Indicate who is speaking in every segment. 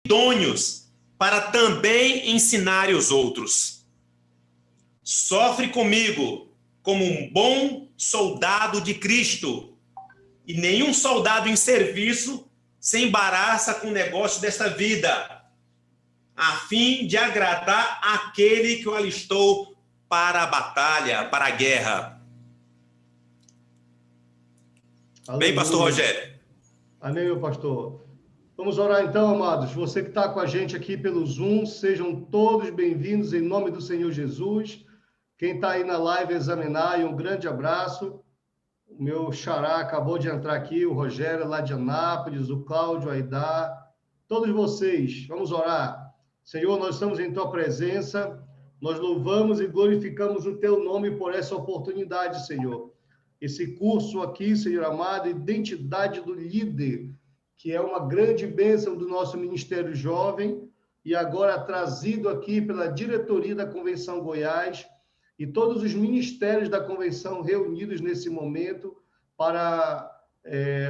Speaker 1: idôneos para também ensinar os outros. Sofre comigo como um bom soldado de Cristo, e nenhum soldado em serviço se embaraça com o negócio desta vida, a fim de agradar aquele que o alistou para a batalha, para a guerra.
Speaker 2: Aleluia.
Speaker 1: Bem, pastor Rogério.
Speaker 2: Amém, meu pastor. Vamos orar então, amados. Você que está com a gente aqui pelo Zoom, sejam todos bem-vindos em nome do Senhor Jesus. Quem está aí na live examinar, um grande abraço. O meu xará acabou de entrar aqui, o Rogério lá de Anápolis, o Cláudio Aidá, todos vocês, vamos orar. Senhor, nós estamos em Tua presença, nós louvamos e glorificamos o Teu nome por essa oportunidade, Senhor. Esse curso aqui, Senhor amado, Identidade do Líder, que é uma grande bênção do nosso Ministério Jovem, e agora trazido aqui pela diretoria da Convenção Goiás, e todos os ministérios da convenção reunidos nesse momento para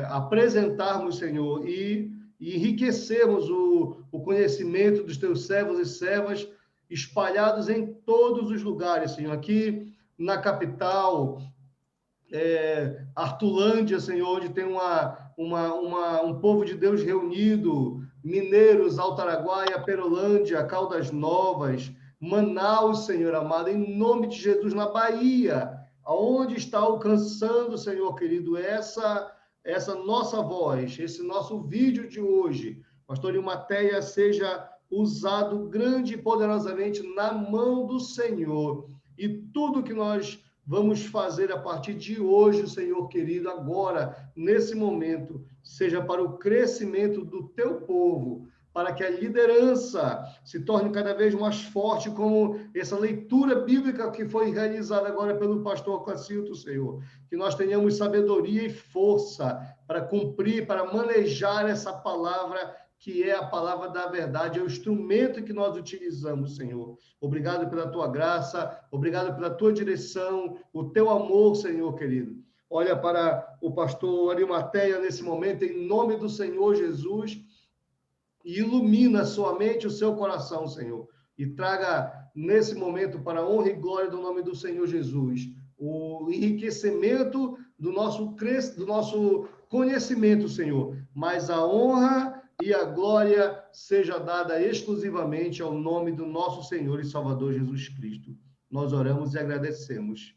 Speaker 2: apresentarmos, Senhor, e enriquecermos o conhecimento dos teus servos e servas espalhados em todos os lugares, Senhor. Aqui na capital, Artulândia, Senhor, onde tem um povo de Deus reunido, Mineiros, Altaraguaia, Perolândia, Caldas Novas, Manaus, Senhor amado, em nome de Jesus, na Bahia, aonde está alcançando, Senhor querido, essa nossa voz, esse nosso vídeo de hoje. Pastor Arimateia seja usado grande e poderosamente na mão do Senhor. E tudo que nós vamos fazer a partir de hoje, Senhor querido, agora, nesse momento, seja para o crescimento do teu povo, para que a liderança se torne cada vez mais forte, como essa leitura bíblica que foi realizada agora pelo pastor Cacilto, Senhor. Que nós tenhamos sabedoria e força para cumprir, para manejar essa palavra, que é a palavra da verdade, é o instrumento que nós utilizamos, Senhor. Obrigado pela tua graça, obrigado pela tua direção, o teu amor, Senhor querido. Olha para o pastor Arimateia nesse momento, em nome do Senhor Jesus, e ilumina sua mente, o seu coração, Senhor, e traga nesse momento para a honra e glória do nome do Senhor Jesus, o enriquecimento do nosso conhecimento, Senhor, mas a honra e a glória seja dada exclusivamente ao nome do nosso Senhor e Salvador Jesus Cristo. Nós oramos e agradecemos.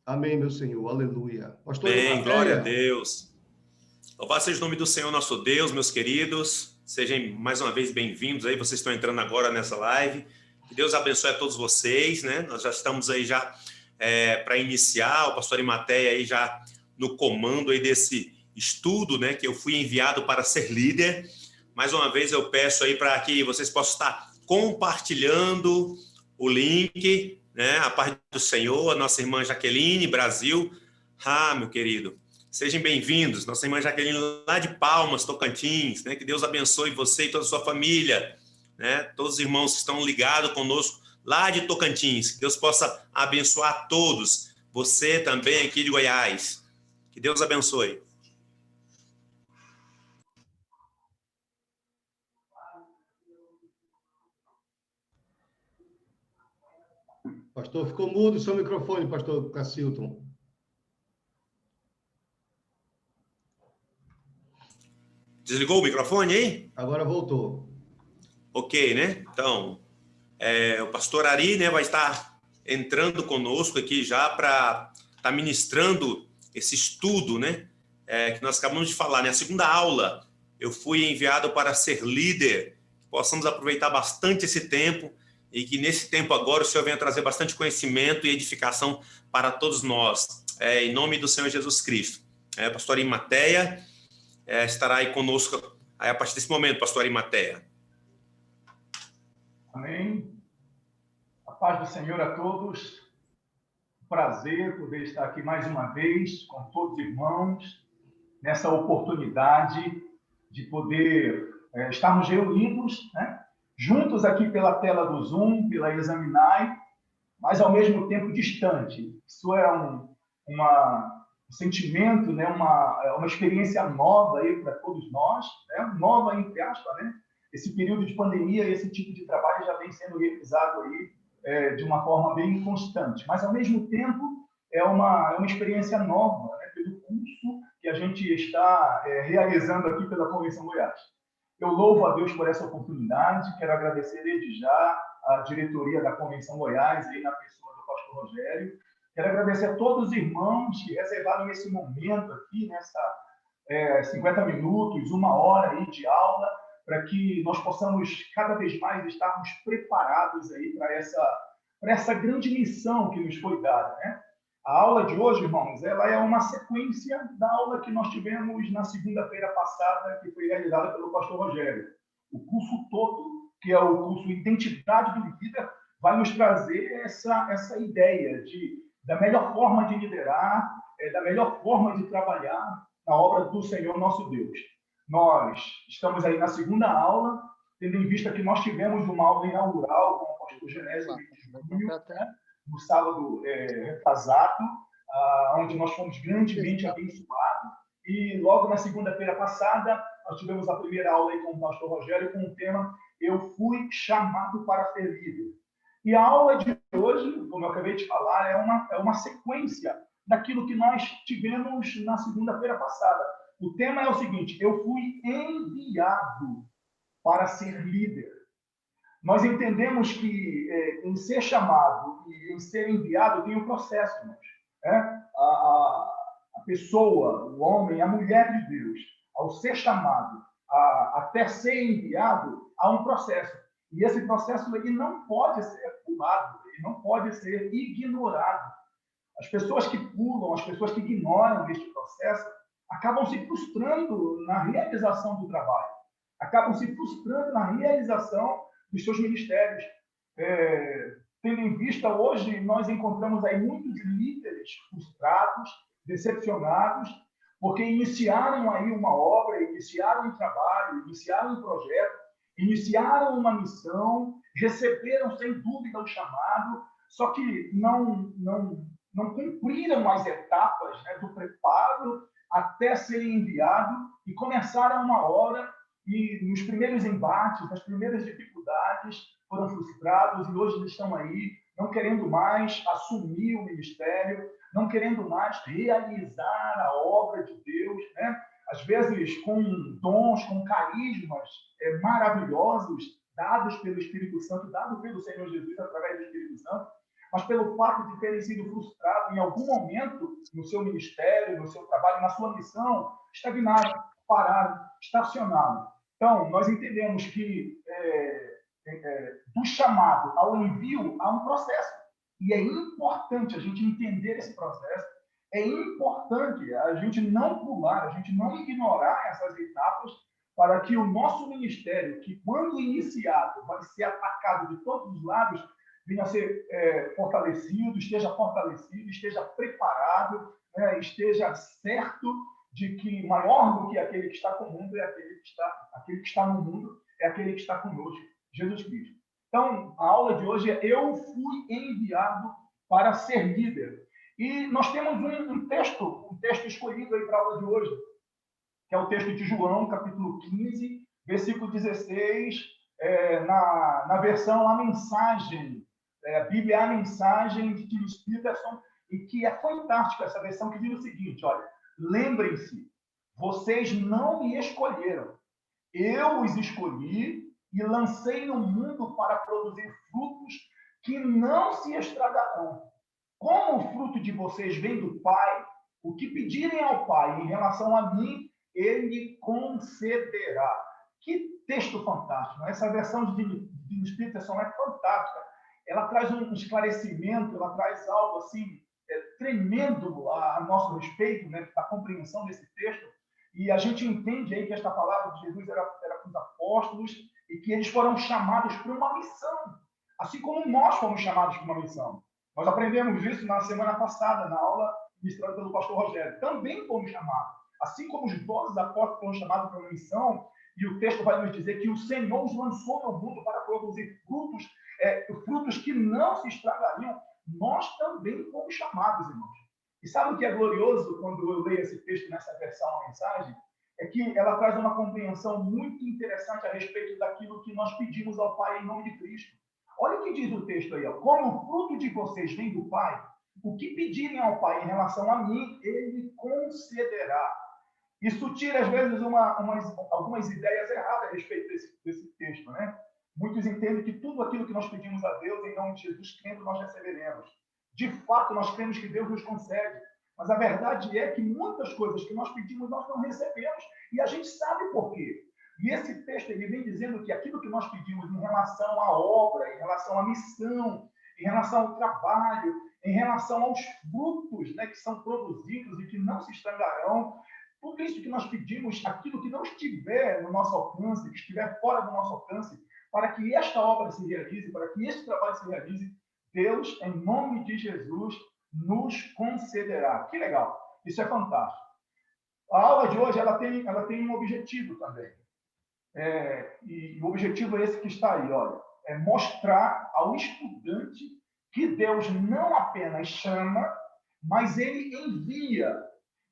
Speaker 2: Amém, meu Senhor, aleluia. Pastor
Speaker 1: Bem, glória a Deus. Louvado seja o nome do Senhor, nosso Deus, meus queridos. Sejam mais uma vez bem-vindos aí, vocês estão entrando agora nessa live. Que Deus abençoe a todos vocês, né? Nós já estamos aí já para iniciar, o pastor Arimateia aí já no comando aí desse estudo, né? Que eu fui enviado para ser líder. Mais uma vez eu peço aí para que vocês possam estar compartilhando o link, né? A paz do Senhor, a nossa irmã Jaqueline, Brasil. Meu querido. Sejam bem-vindos, nossa irmã Jaqueline lá de Palmas, Tocantins, né? Que Deus abençoe você e toda a sua família, né? Todos os irmãos que estão ligados conosco lá de Tocantins, que Deus possa abençoar todos, você também aqui de Goiás, que Deus abençoe.
Speaker 2: Pastor, ficou mudo o seu microfone, pastor Cacilton.
Speaker 1: Desligou o microfone aí?
Speaker 2: Agora voltou.
Speaker 1: Ok, né? Então, o pastor Ari, né, vai estar entrando conosco aqui já para estar ministrando esse estudo, né, que nós acabamos de falar, né? A segunda aula, eu fui enviado para ser líder, que possamos aproveitar bastante esse tempo e que nesse tempo agora o Senhor venha trazer bastante conhecimento e edificação para todos nós, em nome do Senhor Jesus Cristo. Pastor Arimateia estará aí conosco aí a partir desse momento, pastor Arimateia.
Speaker 3: Amém. A paz do Senhor a todos. Prazer poder estar aqui mais uma vez com todos os irmãos, nessa oportunidade de poder estarmos reunidos, né, juntos aqui pela tela do Zoom, pela Examinai, mas ao mesmo tempo distante. Isso é sentimento, né, uma experiência nova aí para todos nós, né, nova entre aspas, né? Esse período de pandemia, esse tipo de trabalho já vem sendo realizado aí de uma forma bem constante, mas ao mesmo tempo é uma experiência nova, né, pelo curso que a gente está realizando aqui pela Convenção Goiás. Eu louvo a Deus por essa oportunidade, quero agradecer desde já a diretoria da Convenção Goiás, aí na pessoa do pastor Rogério. Quero agradecer a todos os irmãos que reservaram esse momento aqui, nessa 50 minutos, 1 hora aí de aula, para que nós possamos cada vez mais estarmos preparados aí para essa grande missão que nos foi dada, né? A aula de hoje, irmãos, ela é uma sequência da aula que nós tivemos na segunda-feira passada, que foi realizada pelo pastor Rogério. O curso todo, que é o curso Identidade do Líder, vai nos trazer essa ideia da melhor forma de liderar, da melhor forma de trabalhar na obra do Senhor nosso Deus. Nós estamos aí na segunda aula, tendo em vista que nós tivemos uma aula inaugural com o pastor Genésio no sábado retrasado, onde nós fomos grandemente abençoados. E logo na segunda-feira passada, nós tivemos a primeira aula aí com o pastor Rogério com o tema Eu Fui Chamado para Ser Líder. E a aula de hoje, como eu acabei de falar, é uma sequência daquilo que nós tivemos na segunda-feira passada. O tema é o seguinte: eu fui enviado para ser líder. Nós entendemos que em ser chamado e em ser enviado tem um processo, irmãos. A pessoa, o homem, a mulher de Deus, ao ser chamado, até ser enviado, há um processo. E esse processo ele não pode ser pulado, ele não pode ser ignorado. As pessoas que pulam, as pessoas que ignoram este processo, acabam se frustrando na realização do trabalho, acabam se frustrando na realização dos seus ministérios. Tendo em vista, hoje, nós encontramos aí muitos líderes frustrados, decepcionados, porque iniciaram aí uma obra, iniciaram um trabalho, iniciaram um projeto, iniciaram uma missão, receberam, sem dúvida, o chamado, só que não cumpriram as etapas, né, do preparo até serem enviados e começaram uma hora e nos primeiros embates, nas primeiras dificuldades, foram frustrados e hoje eles estão aí não querendo mais assumir o ministério, não querendo mais realizar a obra de Deus, né? Às vezes com dons, com carismas maravilhosos dados pelo Espírito Santo, dados pelo Senhor Jesus através do Espírito Santo, mas pelo fato de terem sido frustrados em algum momento no seu ministério, no seu trabalho, na sua missão, estagnado, parado, estacionado. Então, nós entendemos que do chamado ao envio há um processo. E é importante a gente entender esse processo, é importante a gente não pular, a gente não ignorar essas etapas para que o nosso ministério, que quando iniciado vai ser atacado de todos os lados, venha a ser fortalecido, esteja preparado, né, esteja certo de que maior do que aquele que está com o mundo é aquele que está no mundo, é aquele que está conosco, Jesus Cristo. Então, a aula de hoje é Eu Fui Enviado para Ser Líder. E nós temos um texto escolhido aí para a aula de hoje, que é o texto de João, capítulo 15, versículo 16, na versão A Mensagem, a Bíblia A Mensagem de Tim Peterson, e que é fantástica essa versão, que diz o seguinte, olha, lembrem-se, vocês não me escolheram, eu os escolhi e lancei no mundo para produzir frutos que não se estragarão. Como o fruto de vocês vem do Pai, o que pedirem ao Pai em relação a mim, Ele concederá. Que texto fantástico! Essa versão de Tim Peterson é fantástica. Ela traz um esclarecimento, ela traz algo assim tremendo a nosso respeito, né, da compreensão desse texto. E a gente entende aí que esta palavra de Jesus era para os apóstolos e que eles foram chamados para uma missão, assim como nós fomos chamados para uma missão. Nós aprendemos isso na semana passada, na aula ministrada pelo pastor Rogério. Também fomos chamados. Assim como os 12 apóstolos foram chamados para uma missão, e o texto vai nos dizer que o Senhor os lançou no mundo para produzir frutos que não se estragariam, nós também fomos chamados, irmãos. E sabe o que é glorioso quando eu leio esse texto nessa versão, a mensagem? É que ela traz uma compreensão muito interessante a respeito daquilo que nós pedimos ao Pai em nome de Cristo. Olha o que diz o texto aí, ó. Como o fruto de vocês vem do Pai, o que pedirem ao Pai em relação a mim, Ele concederá. Isso tira, às vezes, algumas ideias erradas a respeito desse texto, né? Muitos entendem que tudo aquilo que nós pedimos a Deus, em nome de Jesus, crendo, nós receberemos. De fato, nós cremos que Deus nos concede. Mas a verdade é que muitas coisas que nós pedimos, nós não recebemos. E a gente sabe por quê. E esse texto ele vem dizendo que aquilo que nós pedimos em relação à obra, em relação à missão, em relação ao trabalho, em relação aos frutos, né, que são produzidos e que não se estragarão, tudo isso que nós pedimos, aquilo que não estiver no nosso alcance, que estiver fora do nosso alcance, para que esta obra se realize, para que este trabalho se realize, Deus, em nome de Jesus, nos concederá. Que legal! Isso é fantástico. A aula de hoje ela tem um objetivo também. E o objetivo é esse que está aí, olha. É mostrar ao estudante que Deus não apenas chama, mas Ele envia.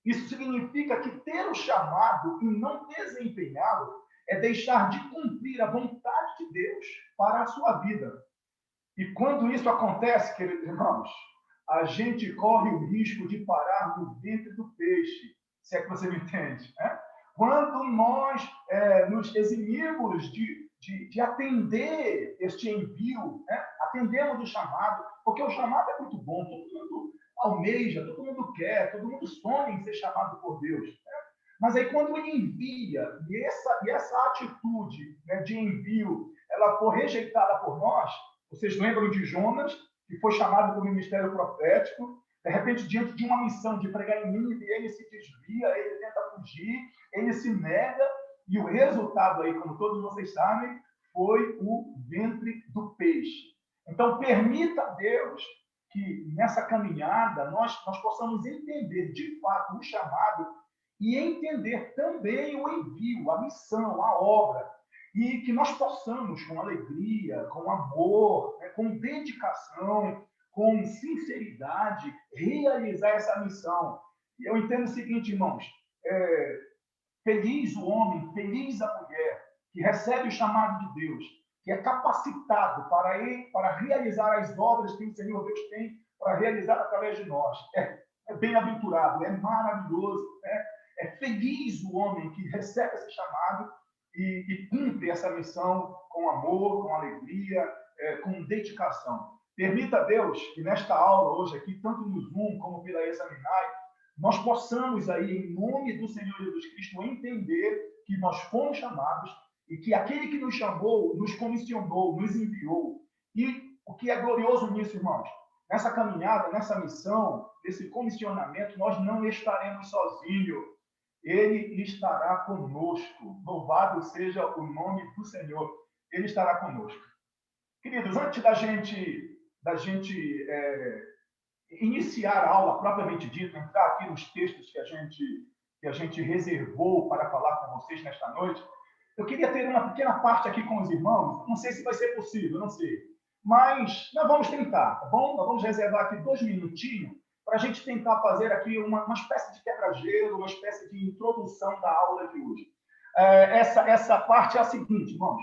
Speaker 3: Isso significa que ter o chamado e não desempenhá-lo é deixar de cumprir a vontade de Deus para a sua vida. E quando isso acontece, queridos irmãos, a gente corre o risco de parar no ventre do peixe, se é que você me entende, né? Quando nós nos eximimos de atender este envio, né? Atendemos o chamado, porque o chamado é muito bom, todo mundo almeja, todo mundo quer, todo mundo sonha em ser chamado por Deus, né? Mas aí quando ele envia, e essa atitude, né, de envio, ela for rejeitada por nós, vocês lembram de Jonas, que foi chamado para o ministério profético, de repente, diante de uma missão de pregar em Nínive, ele se desvia, ele tenta fugir, ele se nega, e o resultado aí, como todos vocês sabem, foi o ventre do peixe. Então, permita a Deus que nessa caminhada nós possamos entender de fato o chamado e entender também o envio, a missão, a obra, e que nós possamos, com alegria, com amor, né, com dedicação, com sinceridade, realizar essa missão. E eu entendo o seguinte, irmãos, feliz o homem, feliz a mulher, que recebe o chamado de Deus, que é capacitado para realizar as obras que o Senhor Deus tem para realizar através de nós. É bem-aventurado, é maravilhoso, né? É feliz o homem que recebe esse chamado e cumpre essa missão com amor, com alegria, com dedicação. Permita a Deus que nesta aula hoje aqui, tanto no Zoom como pela Examinai, nós possamos aí, em nome do Senhor Jesus Cristo, entender que nós fomos chamados e que aquele que nos chamou, nos comissionou, nos enviou. E o que é glorioso nisso, irmãos? Nessa caminhada, nessa missão, nesse comissionamento, nós não estaremos sozinhos. Ele estará conosco. Louvado seja o nome do Senhor. Ele estará conosco. Queridos, antes da gente iniciar a aula propriamente dita, entrar aqui nos textos que a gente reservou para falar com vocês nesta noite, eu queria ter uma pequena parte aqui com os irmãos. Não sei se vai ser possível, não sei. Mas nós vamos tentar, tá bom? Nós vamos reservar aqui 2 minutinhos para a gente tentar fazer aqui uma espécie de quebra-gelo, uma espécie de introdução da aula de hoje. Essa parte é a seguinte, irmãos.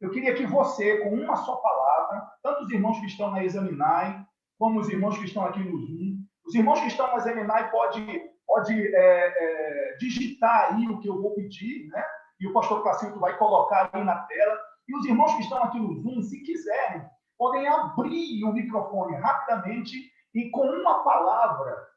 Speaker 3: Eu queria que você, com uma só palavra, tanto os irmãos que estão na Examinai, como os irmãos que estão aqui no Zoom, os irmãos que estão na Examinai pode digitar aí o que eu vou pedir, né? E o pastor Cacinto vai colocar aí na tela. E os irmãos que estão aqui no Zoom, se quiserem, podem abrir o microfone rapidamente e com uma palavra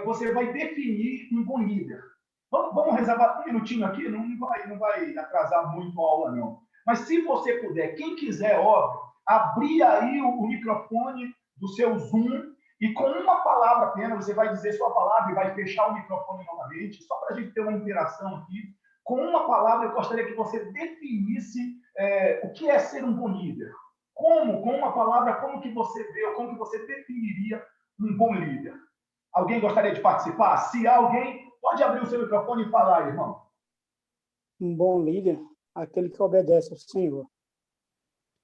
Speaker 3: você vai definir um bom líder. Vamos reservar 1 minutinho aqui, não vai atrasar muito a aula, não. Mas se você puder, quem quiser, óbvio, abrir aí o microfone do seu Zoom e com uma palavra apenas, você vai dizer sua palavra e vai fechar o microfone novamente, só para a gente ter uma interação aqui. Com uma palavra, eu gostaria que você definisse o que é ser um bom líder. Com uma palavra, como que você vê, ou como que você definiria um bom líder? Alguém gostaria de participar? Se há alguém, pode abrir o seu microfone e falar, irmão.
Speaker 4: Um bom líder, aquele que obedece ao Senhor.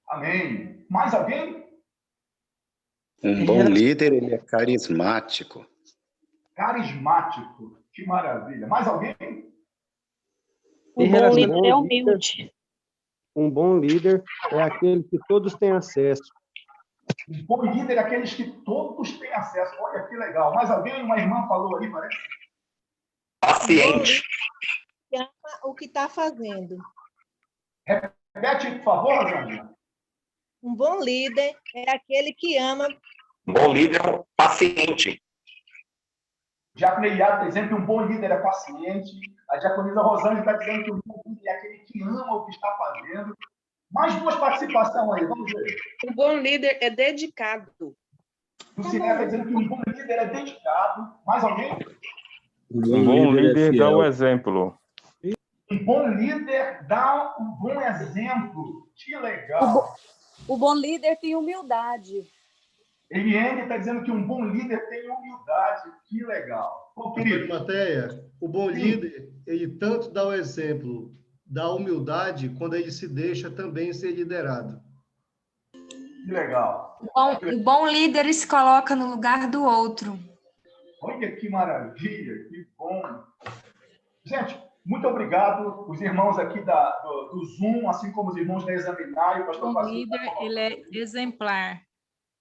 Speaker 3: Amém. Mais alguém?
Speaker 5: Um bom líder, ele é carismático.
Speaker 3: carismático. Que maravilha. Mais alguém?
Speaker 5: O
Speaker 6: Em
Speaker 5: bom
Speaker 6: relação
Speaker 5: líder é
Speaker 6: ao líder,
Speaker 5: humilde.
Speaker 6: um bom líder é aquele que todos têm acesso.
Speaker 3: Um bom líder é aqueles que todos têm acesso. Olha que legal. Mais alguém? Uma irmã falou ali, parece?
Speaker 7: Paciente. Ama o que está fazendo.
Speaker 3: Repete, por favor, Rosângela.
Speaker 7: Um bom líder é aquele que ama.
Speaker 8: Bom líder é um paciente.
Speaker 3: Diaconia está dizendo que um bom líder é paciente. A diaconisa Rosângela está dizendo que um bom líder é aquele que ama o que está fazendo. Mais duas participações aí, vamos ver.
Speaker 9: Um bom líder é dedicado.
Speaker 3: O Ciné está dizendo que um bom líder é dedicado. Mais alguém?
Speaker 10: Um bom líder dá o exemplo.
Speaker 3: Um bom líder dá um bom exemplo. Que legal.
Speaker 11: O bom líder tem humildade.
Speaker 3: Eliane está dizendo que um bom líder tem humildade. Que legal. Bom, querido,
Speaker 2: Mateia, o bom líder, ele tanto dá o exemplo da humildade, quando ele se deixa também ser liderado.
Speaker 3: que legal.
Speaker 12: O bom líder se coloca no lugar do outro.
Speaker 3: Olha que maravilha, que bom. Gente, muito obrigado. Os irmãos aqui do Zoom, assim como os irmãos da Examinar, e o pastor
Speaker 9: O líder, ele é exemplar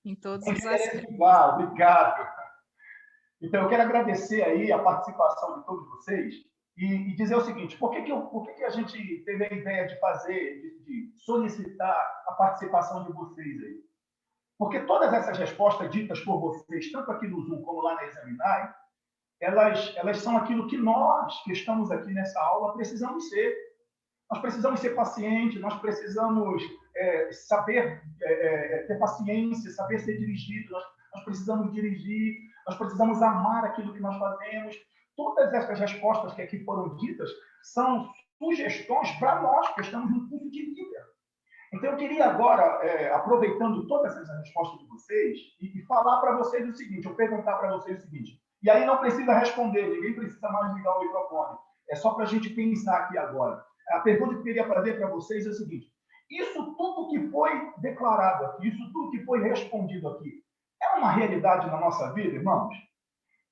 Speaker 9: em todos os aspectos.
Speaker 3: Obrigado. Então, eu quero agradecer aí a participação de todos vocês e dizer o seguinte, por que a gente teve a ideia de fazer, de solicitar a participação de vocês aí? Porque todas essas respostas ditas por vocês, tanto aqui no Zoom como lá na Examinar, elas são aquilo que nós, que estamos aqui nessa aula, precisamos ser. Nós precisamos ser pacientes, nós precisamos saber ter paciência, saber ser dirigidos, nós precisamos dirigir, nós precisamos amar aquilo que nós fazemos. Todas essas respostas que aqui foram ditas são sugestões para nós que estamos no curso de líder. Então, eu queria agora, aproveitando todas essas respostas de vocês, e falar para vocês o seguinte, eu perguntar para vocês o seguinte, e aí não precisa responder, ninguém precisa mais ligar o microfone, é só para a gente pensar aqui agora. A pergunta que eu queria fazer para vocês é o seguinte, isso tudo que foi declarado aqui, isso tudo que foi respondido aqui, é uma realidade na nossa vida, irmãos?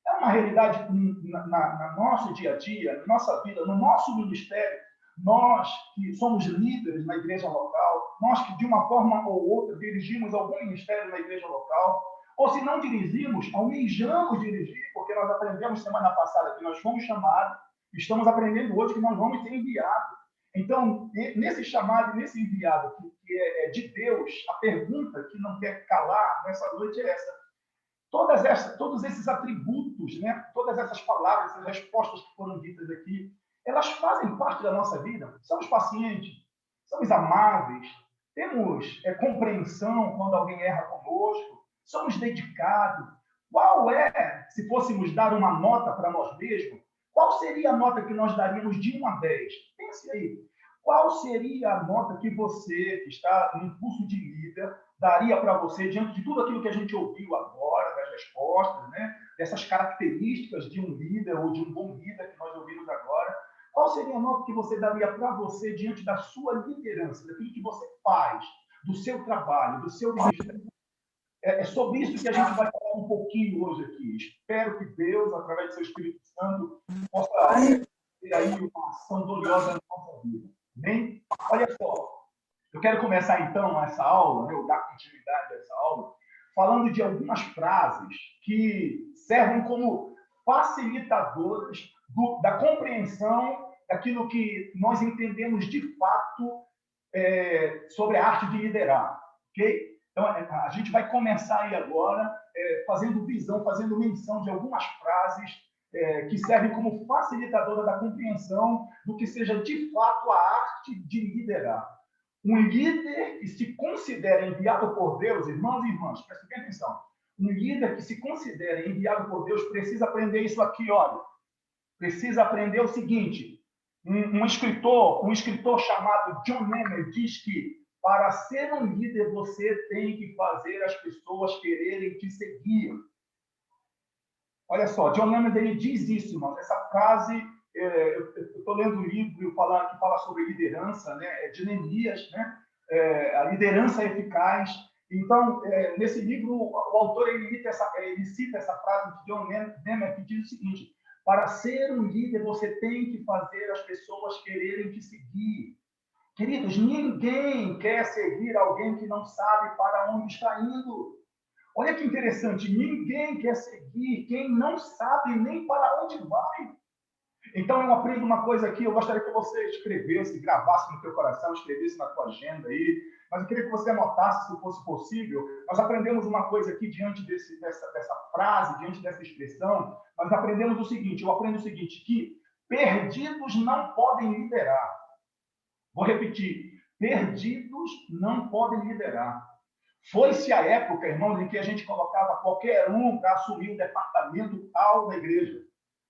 Speaker 3: É uma realidade na nosso dia a dia, na nossa vida, no nosso ministério? Nós que somos líderes na igreja local, nós que de uma forma ou outra dirigimos algum ministério na igreja local, ou se não dirigimos, almejamos dirigir, porque nós aprendemos semana passada que nós fomos chamados, estamos aprendendo hoje que nós vamos ser enviados. Então, nesse chamado, nesse enviado que é de Deus, a pergunta que não quer calar nessa noite é essa. Todos esses atributos, né? Todas essas palavras, essas respostas que foram ditas aqui, elas fazem parte da nossa vida. Somos pacientes, somos amáveis, temos compreensão quando alguém erra conosco, somos dedicados. Qual se fôssemos dar uma nota para nós mesmos, qual seria a nota que nós daríamos de 1 a 10? Pense aí. Qual seria a nota que você, que está no curso de líder, daria para você, diante de tudo aquilo que a gente ouviu agora, das respostas, né? Dessas características de um líder ou de um bom líder que nós ouvimos agora? Qual seria a nota que você daria para você diante da sua liderança, daquilo que você faz, do seu trabalho, do seu ministério? É sobre isso que a gente vai falar um pouquinho hoje aqui. Espero que Deus, através do seu Espírito Santo, possa ter aí uma ação gloriosa na nossa vida. Bem, olha só, eu quero começar então essa aula, né, dar continuidade a essa aula, falando de algumas frases que servem como facilitadoras da compreensão daquilo que nós entendemos de fato sobre a arte de liderar, ok? Então, a gente vai começar aí agora fazendo visão, fazendo menção de algumas frases que servem como facilitadora da compreensão do que seja de fato a arte de liderar. Um líder que se considera enviado por Deus, irmãos e irmãs, prestem bem atenção, um líder que se considera enviado por Deus precisa aprender isso aqui, olha. Precisa aprender o seguinte, um escritor chamado John Nehmer diz que para ser um líder, você tem que fazer as pessoas quererem te seguir. Olha só, John Nehmer ele diz isso, irmãos. Essa frase, eu estou lendo um livro que fala sobre liderança, né? De Neemias, né? A liderança eficaz. Então, nesse livro, o autor ele cita essa frase de John Nehmer, que diz o seguinte: para ser um líder, você tem que fazer as pessoas quererem te seguir. Queridos, ninguém quer seguir alguém que não sabe para onde está indo. Olha que interessante, ninguém quer seguir quem não sabe nem para onde vai. Então, eu aprendo uma coisa aqui, eu gostaria que você escrevesse, gravasse no teu coração, escrevesse na tua agenda aí, mas eu queria que você anotasse, se fosse possível. Nós aprendemos uma coisa aqui diante dessa frase, diante dessa expressão, nós aprendemos o seguinte, eu aprendo o seguinte, que perdidos não podem liderar. Vou repetir, perdidos não podem liderar. Foi-se a época, irmãos, em que a gente colocava qualquer um para assumir um departamento tal da igreja.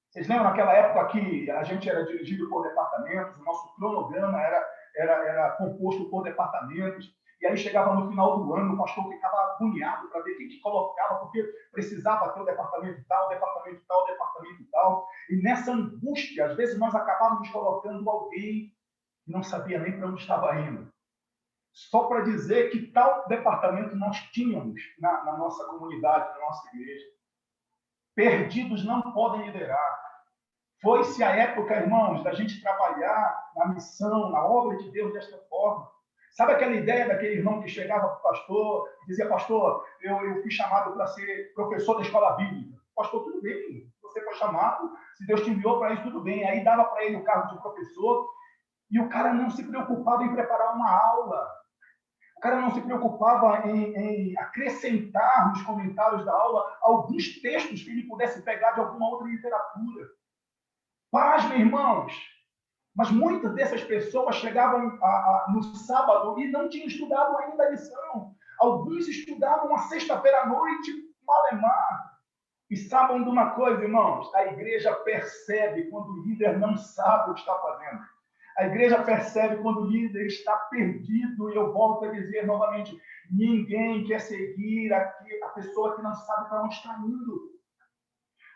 Speaker 3: Vocês lembram naquela época que a gente era dirigido por departamentos, o nosso cronograma era composto por departamentos, e aí chegava no final do ano, o pastor ficava agoniado para ver quem que colocava, porque precisava ter o departamento tal, o departamento tal, o departamento tal, e nessa angústia, às vezes nós acabávamos colocando alguém que não sabia nem para onde estava indo. Só para dizer que tal departamento nós tínhamos na nossa comunidade, na nossa igreja. Perdidos não podem liderar. Foi-se a época, irmãos, da gente trabalhar na missão, na obra de Deus desta forma. Sabe aquela ideia daquele irmão que chegava para o pastor e dizia: pastor, eu fui chamado para ser professor da escola bíblica. Pastor, tudo bem, você foi chamado, se Deus te enviou para isso, tudo bem. Aí dava para ele o cargo de professor e o cara não se preocupava em preparar uma aula. O cara não se preocupava em acrescentar nos comentários da aula alguns textos que ele pudesse pegar de alguma outra literatura. Pasme, irmãos, mas muitas dessas pessoas chegavam no sábado e não tinham estudado ainda a lição. Alguns estudavam a sexta-feira à noite, malemar. E sabem de uma coisa, irmãos? A igreja percebe quando o líder não sabe o que está fazendo. A igreja percebe quando o líder está perdido, e eu volto a dizer novamente, ninguém quer seguir a pessoa que não sabe para onde está indo.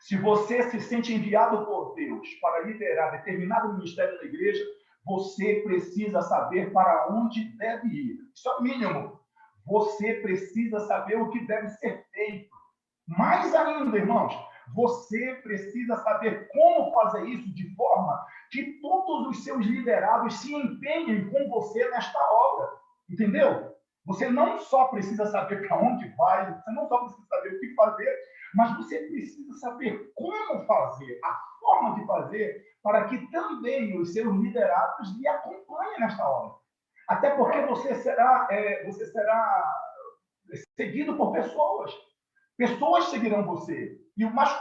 Speaker 3: Se você se sente enviado por Deus para liderar determinado ministério da igreja, você precisa saber para onde deve ir. Isso é o mínimo. Você precisa saber o que deve ser feito. Mais ainda, irmãos, você precisa saber como fazer isso de forma que todos os seus liderados se empenhem com você nesta obra. Entendeu? Você não só precisa saber para onde vai, você não só precisa saber o que fazer, mas você precisa saber como fazer, a forma de fazer, para que também os seus liderados lhe acompanhem nesta obra. Até porque você será seguido por pessoas. Pessoas seguirão você. E o mais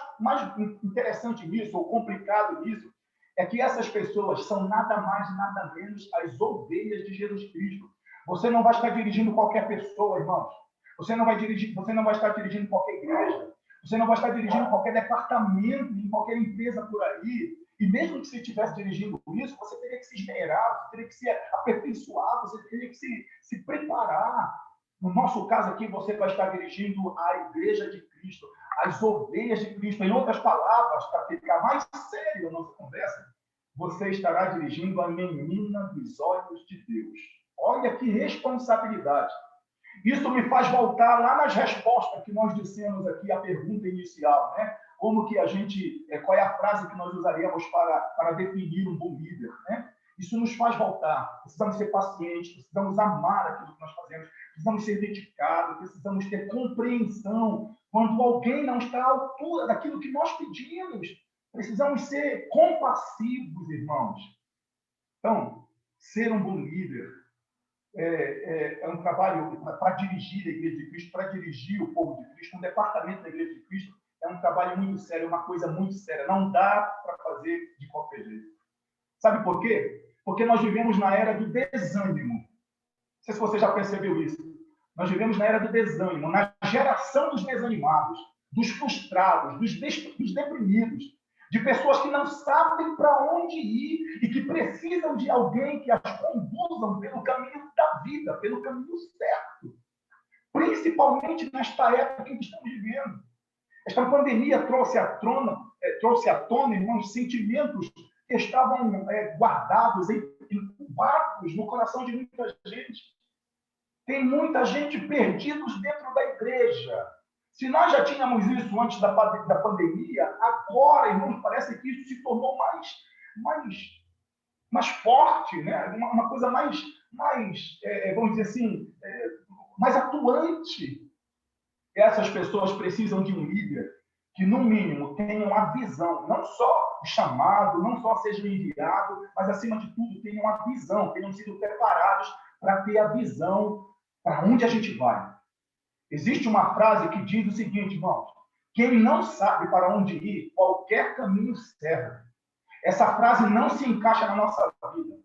Speaker 3: interessante nisso, ou complicado nisso, é que essas pessoas são nada mais, nada menos as ovelhas de Jesus Cristo. Você não vai estar dirigindo qualquer pessoa, irmãos. Você não vai estar dirigindo qualquer igreja. Você não vai estar dirigindo qualquer departamento, em qualquer empresa por aí. E mesmo que você estivesse dirigindo isso, você teria que se esmerar, você teria que se aperfeiçoar, você teria que se preparar. No nosso caso aqui, você vai estar dirigindo a igreja de Cristo, as ovelhas de Cristo. Em outras palavras, para ficar mais sério a nossa conversa, você estará dirigindo a menina dos olhos de Deus. Olha que responsabilidade. Isso me faz voltar lá nas respostas que nós dissemos aqui, a pergunta inicial, né? Como que qual é a frase que nós usaríamos para definir um bom líder, né? Isso nos faz voltar. Precisamos ser pacientes, precisamos amar aquilo que nós fazemos, precisamos ser dedicados, precisamos ter compreensão quando alguém não está à altura daquilo que nós pedimos. Precisamos ser compassivos, irmãos. Então, ser um bom líder é um trabalho para dirigir a Igreja de Cristo, para dirigir o povo de Cristo, um departamento da Igreja de Cristo, é um trabalho muito sério, uma coisa muito séria. Não dá para fazer de qualquer jeito. Sabe por quê? Porque nós vivemos na era do desânimo. Não sei se você já percebeu isso. Nós vivemos na era do desânimo, na geração dos desanimados, dos frustrados, dos deprimidos, de pessoas que não sabem para onde ir e que precisam de alguém que as conduzam pelo caminho da vida, pelo caminho certo. Principalmente nesta época em que estamos vivendo. Esta pandemia trouxe à tona, irmãos, sentimentos que estavam guardados, incubados no coração de muita gente. Tem muita gente perdidos dentro da igreja. Se nós já tínhamos isso antes da pandemia, agora, irmãos, parece que isso se tornou mais forte, né? Uma coisa mais vamos dizer assim, mais atuante. Essas pessoas precisam de um líder que, no mínimo, tenha uma visão, não só o chamado, não só seja enviado, mas, acima de tudo, tenham uma visão, tenham sido preparados para ter a visão para onde a gente vai. Existe uma frase que diz o seguinte, irmãos: quem não sabe para onde ir, qualquer caminho serve. Essa frase não se encaixa na nossa vida.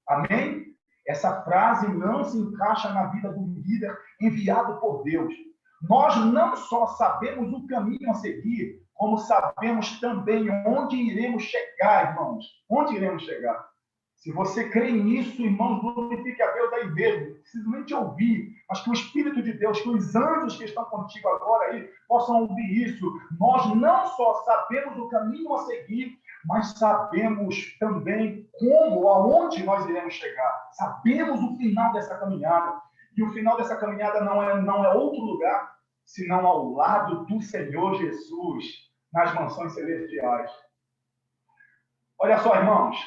Speaker 3: Amém? Essa frase não se encaixa na vida do líder enviado por Deus. Nós não só sabemos o caminho a seguir, como sabemos também onde iremos chegar, irmãos. Onde iremos chegar? Se você crê nisso, irmãos, glorifique a Deus aí mesmo. Não preciso nem te ouvir, mas que o Espírito de Deus, que os anjos que estão contigo agora aí, possam ouvir isso. Nós não só sabemos o caminho a seguir, mas sabemos também como, aonde nós iremos chegar. Sabemos o final dessa caminhada. E o final dessa caminhada não é outro lugar, senão ao lado do Senhor Jesus, nas mansões celestiais. Olha só, irmãos,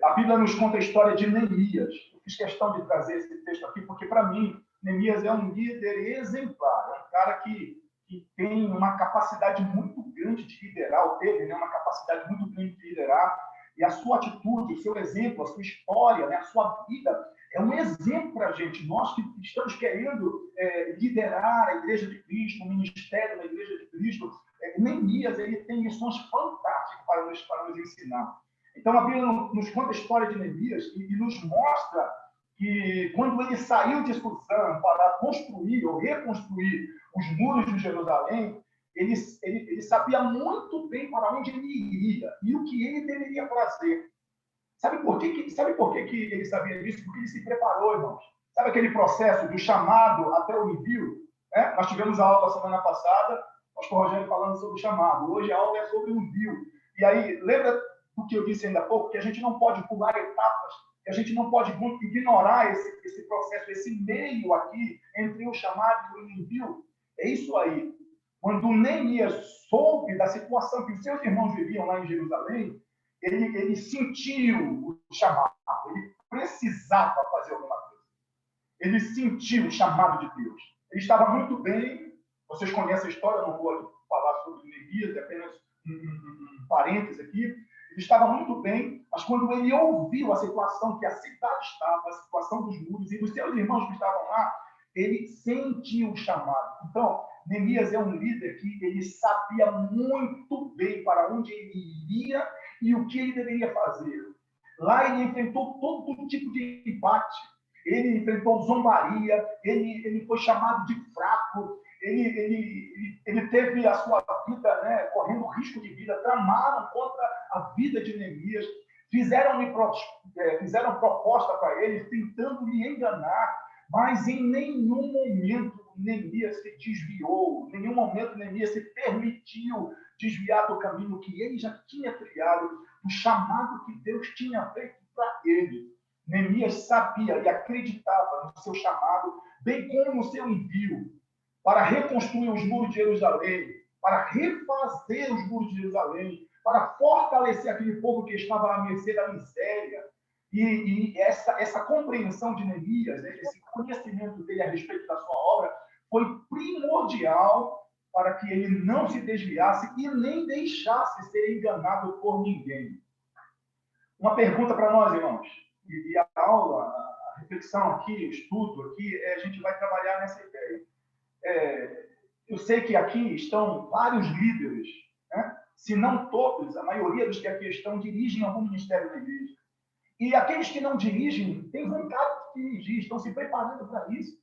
Speaker 3: a Bíblia nos conta a história de Neemias. Eu fiz questão de trazer esse texto aqui, porque, para mim, Neemias é um líder exemplar. É um cara que tem uma capacidade muito grande de liderar, ou teve, né, uma capacidade muito grande de liderar, e a sua atitude, o seu exemplo, a sua história, né, a sua vida, é um exemplo para a gente. Nós que estamos querendo liderar a Igreja de Cristo, o ministério da Igreja de Cristo, Neemias, ele tem lições fantásticas para nos ensinar. Então, a Bíblia nos conta a história de Neemias e nos mostra que, quando ele saiu de Suzã para construir ou reconstruir os muros de Jerusalém, ele sabia muito bem para onde ele iria e o que ele deveria fazer. Sabe por que ele sabia disso? Porque ele se preparou, irmãos. Sabe aquele processo do chamado até o envio? Nós tivemos a aula semana passada, o pastor Rogério falando sobre o chamado. Hoje a aula é sobre o envio. E aí, lembra do que eu disse ainda há pouco? Que a gente não pode pular etapas, que a gente não pode ignorar esse processo, esse meio aqui entre o chamado e o envio. É isso aí. Quando Neemias soube da situação que os seus irmãos viviam lá em Jerusalém, ele sentiu o chamado, ele precisava fazer alguma coisa. Ele sentiu o chamado de Deus. Ele estava muito bem, vocês conhecem a história, eu não vou aqui falar sobre Neemias, é apenas um parêntese aqui. Ele estava muito bem, mas quando ele ouviu a situação que a cidade estava, a situação dos muros e dos seus irmãos que estavam lá, ele sentiu o chamado. Então, Neemias é um líder que ele sabia muito bem para onde ele iria e o que ele deveria fazer. Lá ele enfrentou todo tipo de embate. Ele enfrentou zombaria, ele foi chamado de fraco, ele teve a sua vida, né, correndo risco de vida, tramaram contra a vida de Neemias, fizeram proposta para ele, tentando lhe enganar, mas em nenhum momento Neemias se desviou, em nenhum momento Neemias se permitiu desviar do caminho que ele já tinha trilhado, do chamado que Deus tinha feito para ele. Neemias sabia e acreditava no seu chamado, bem como no seu envio, para reconstruir os muros de Jerusalém, para refazer os muros de Jerusalém, para fortalecer aquele povo que estava à mercê da miséria. E essa compreensão de Neemias, esse conhecimento dele a respeito da sua obra, foi primordial para que ele não se desviasse e nem deixasse ser enganado por ninguém. Uma pergunta para nós, irmãos. E a aula, a reflexão aqui, o estudo aqui, a gente vai trabalhar nessa ideia. Eu sei que aqui estão vários líderes, né? Se não todos, a maioria dos que aqui estão dirigem algum ministério da igreja. E aqueles que não dirigem, têm vontade de dirigir, estão se preparando para isso.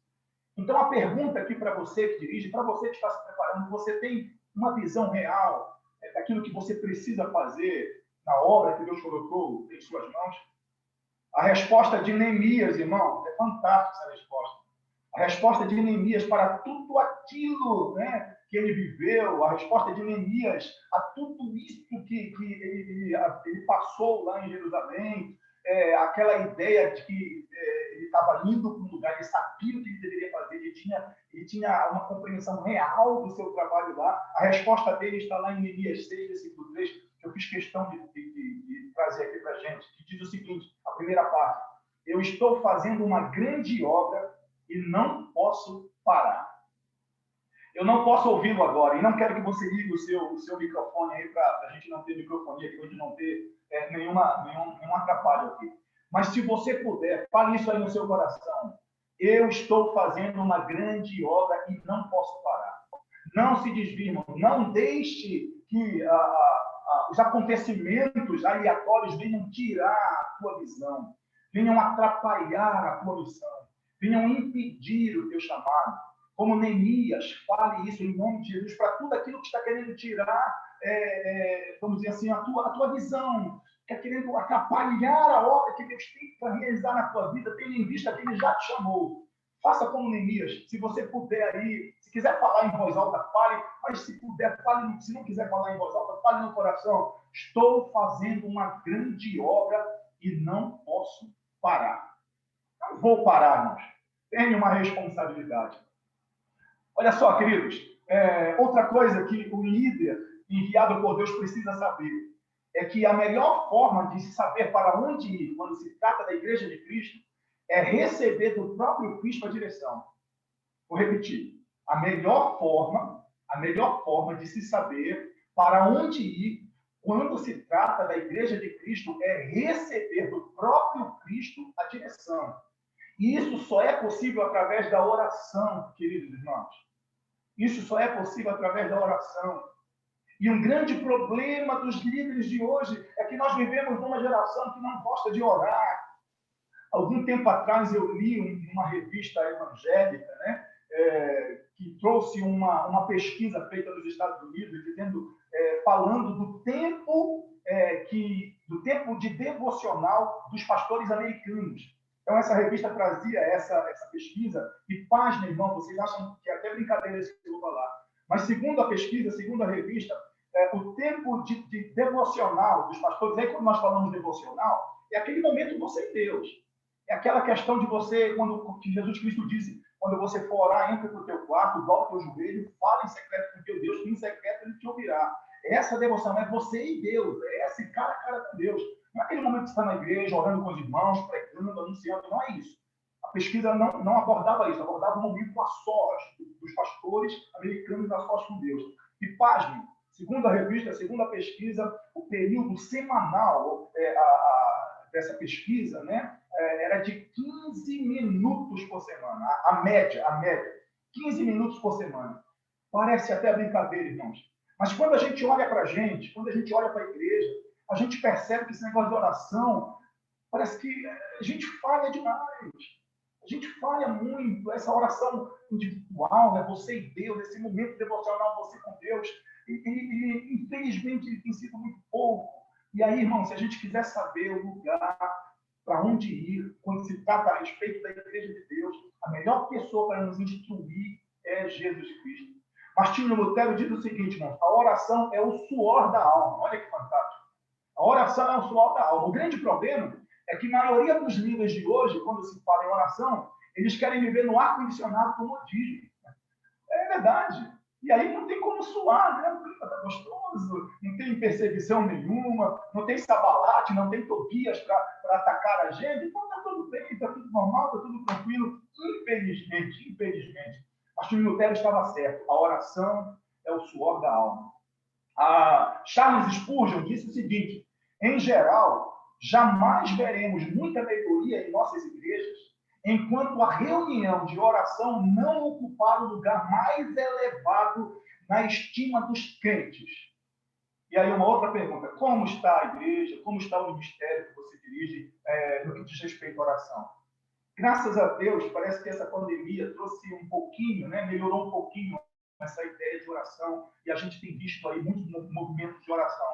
Speaker 3: Então, a pergunta aqui para você que dirige, para você que está se preparando, você tem uma visão real daquilo que você precisa fazer na obra que Deus colocou em suas mãos? A resposta de Neemias, irmão, é fantástica essa resposta. A resposta de Neemias para tudo aquilo, né, que ele viveu, a resposta de Neemias a tudo isso que ele passou lá em Jerusalém, aquela ideia de que ele estava indo para um lugar, ele sabia o que ele deveria fazer, ele tinha uma compreensão real do seu trabalho lá. A resposta dele está lá em Neemias 6, versículo 3, que eu fiz questão de trazer aqui para a gente, que diz o seguinte, a primeira parte: eu estou fazendo uma grande obra e não posso parar. Eu não posso ouvi-lo agora, e não quero que você ligue o seu microfone aí para a gente não ter microfonia aqui, para a gente não ter nenhum atrapalho aqui. Mas se você puder, fale isso aí no seu coração. Eu estou fazendo uma grande obra e não posso parar. Não se desvie, irmão. Não deixe que os acontecimentos aleatórios venham tirar a tua visão, venham atrapalhar a tua missão, venham impedir o teu chamado. Como Neemias, fale isso em nome de Jesus para tudo aquilo que está querendo tirar, vamos dizer assim, a tua visão, que está querendo atrapalhar a obra que Deus tem para realizar na tua vida, tendo em vista que Ele já te chamou. Faça como Neemias. Se você puder aí, se quiser falar em voz alta, fale, mas se puder, fale. Se não quiser falar em voz alta, fale no coração. Estou fazendo uma grande obra e não posso parar. Não vou parar, irmãos. Tenho uma responsabilidade. Olha só, queridos, outra coisa que o líder enviado por Deus precisa saber é que a melhor forma de saber para onde ir quando se trata da Igreja de Cristo é receber do próprio Cristo a direção. Vou repetir. A melhor forma de se saber para onde ir quando se trata da Igreja de Cristo é receber do próprio Cristo a direção. E isso só é possível através da oração, queridos irmãos. Isso só é possível através da oração. E um grande problema dos líderes de hoje é que nós vivemos numa geração que não gosta de orar. Algum tempo atrás eu li uma revista evangélica, né, que trouxe uma pesquisa feita nos Estados Unidos, falando do tempo de devocional dos pastores americanos. Então, essa revista trazia essa pesquisa, e pasmem, irmão, vocês acham que é até brincadeira isso que eu vou falar. Mas, segundo a pesquisa, segundo a revista, o tempo de devocional dos pastores, aí quando nós falamos devocional, é aquele momento você e Deus. É aquela questão de você, que Jesus Cristo disse, quando você for orar, entra para o teu quarto, dobra o teu joelho, fala em secreto com o teu Deus, que em secreto Ele te ouvirá. Essa devoção é você e Deus, é esse cara a cara com Deus. Não é aquele momento que você está na igreja, orando com os irmãos, pregando, anunciando, não é isso. A pesquisa não abordava isso, abordava um momento a sós, dos pastores americanos a sós com Deus. E, pasmem, segundo a revista, segundo a pesquisa, o período semanal dessa pesquisa, né, era de 15 minutos por semana. A média, 15 minutos por semana. Parece até brincadeira, irmãos. Mas quando a gente olha para a gente, quando a gente olha para a igreja, a gente percebe que esse negócio de oração, parece que a gente falha demais. A gente falha muito. Essa oração individual, né? Você e Deus, esse momento devocional, você com Deus, e infelizmente ele tem sido muito pouco. E aí, irmão, se a gente quiser saber o lugar para onde ir, quando se trata a respeito da Igreja de Deus, a melhor pessoa para nos instruir é Jesus Cristo. Martinho Lutero diz o seguinte, irmão, a oração é o suor da alma. Olha que fantástico. A oração é o suor da alma. O grande problema é que a maioria dos líderes de hoje, quando se fala em oração, eles querem viver no ar-condicionado do modismo. É verdade. E aí não tem como suar, né? O clima está gostoso, não tem perseguição nenhuma, não tem sabalate, não tem Tobias para atacar a gente. Então está tudo bem, está tudo normal, está tudo tranquilo. Infelizmente. Martinho Lutero estava certo. A oração é o suor da alma. Charles Spurgeon disse o seguinte: em geral, jamais veremos muita melhoria em nossas igrejas enquanto a reunião de oração não ocupar o lugar mais elevado na estima dos crentes. E aí uma outra pergunta: como está a igreja, como está o ministério que você dirige no que diz respeito à oração? Graças a Deus, parece que essa pandemia trouxe um pouquinho, né, melhorou um pouquinho essa ideia de oração, e a gente tem visto aí muitos movimentos de oração.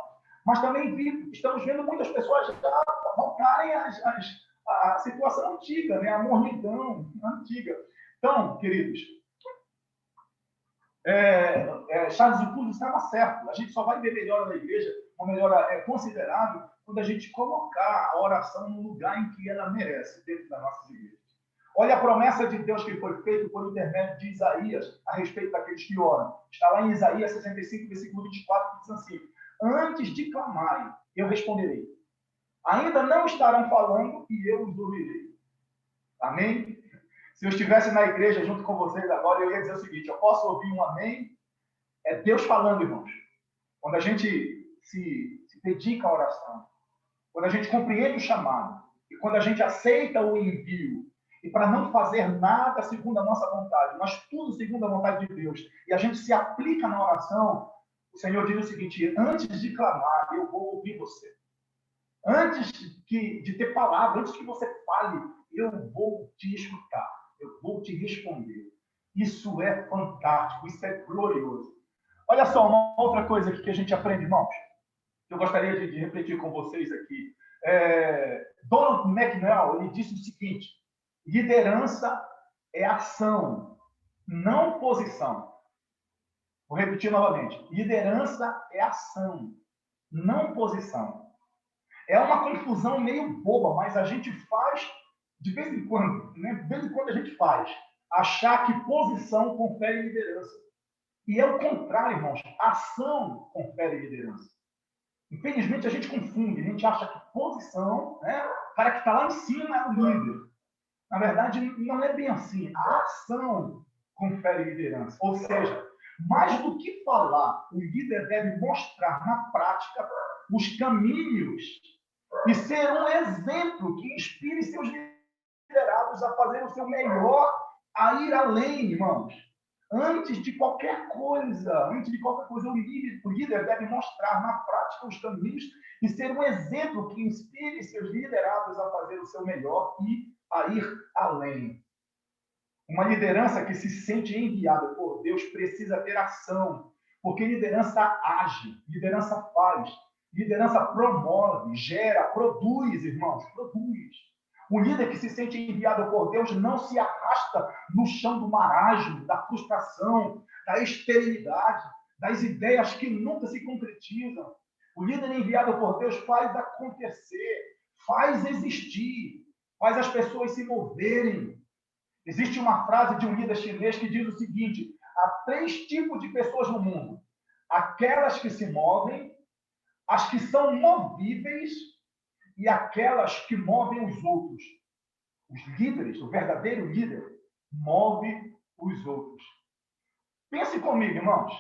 Speaker 3: Mas também estamos vendo muitas pessoas já voltarem à situação antiga, né, a mornidão antiga. Então, queridos, Charles Spurgeon estava certo. A gente só vai ver melhora na igreja, uma melhora considerável, quando a gente colocar a oração no lugar em que ela merece dentro das nossas igrejas. Olha a promessa de Deus que foi feita por intermédio de Isaías a respeito daqueles que oram. Está lá em Isaías 65, versículo 24, que diz assim: antes de clamarem, eu responderei. Ainda não estarão falando e eu os ouvirei. Amém? Se eu estivesse na igreja junto com vocês agora, eu ia dizer o seguinte: eu posso ouvir um amém? É Deus falando, irmãos. Quando a gente se dedica à oração, quando a gente compreende o chamado, e quando a gente aceita o envio, e para não fazer nada segundo a nossa vontade, mas tudo segundo a vontade de Deus, e a gente se aplica na oração, o Senhor diz o seguinte: antes de clamar, eu vou ouvir você. Antes de ter palavra, antes que você fale, eu vou te escutar, eu vou te responder. Isso é fantástico, isso é glorioso. Olha só, uma outra coisa aqui que a gente aprende, irmãos, que eu gostaria de refletir com vocês aqui. Donald McNeil, ele disse o seguinte: liderança é ação, não posição. Vou repetir novamente. Liderança é ação, não posição. É uma confusão meio boba, mas a gente faz de vez em quando, né? De vez em quando a gente faz. Achar que posição confere liderança. E é o contrário, irmãos. Ação confere liderança. Infelizmente, a gente confunde. A gente acha que posição, né? O cara que está lá em cima é o líder. Na verdade, não é bem assim. A ação confere liderança. Ou seja, mais do que falar, o líder deve mostrar na prática os caminhos e ser um exemplo que inspire seus liderados a fazer o seu melhor, a ir além, irmãos. Antes de qualquer coisa, o líder deve mostrar na prática os caminhos e ser um exemplo que inspire seus liderados a fazer o seu melhor e a ir além. Uma liderança que se sente enviada por Deus precisa ter ação, porque liderança age, liderança faz, liderança promove, gera, produz, irmãos, produz. O líder que se sente enviado por Deus não se arrasta no chão do marasmo, da frustração, da esterilidade, das ideias que nunca se concretizam. O líder enviado por Deus faz acontecer, faz existir, faz as pessoas se moverem. Existe uma frase de um líder chinês que diz o seguinte: há 3 tipos de pessoas no mundo. Aquelas que se movem, as que são movíveis e aquelas que movem os outros. Os líderes, o verdadeiro líder, move os outros. Pense comigo, irmãos.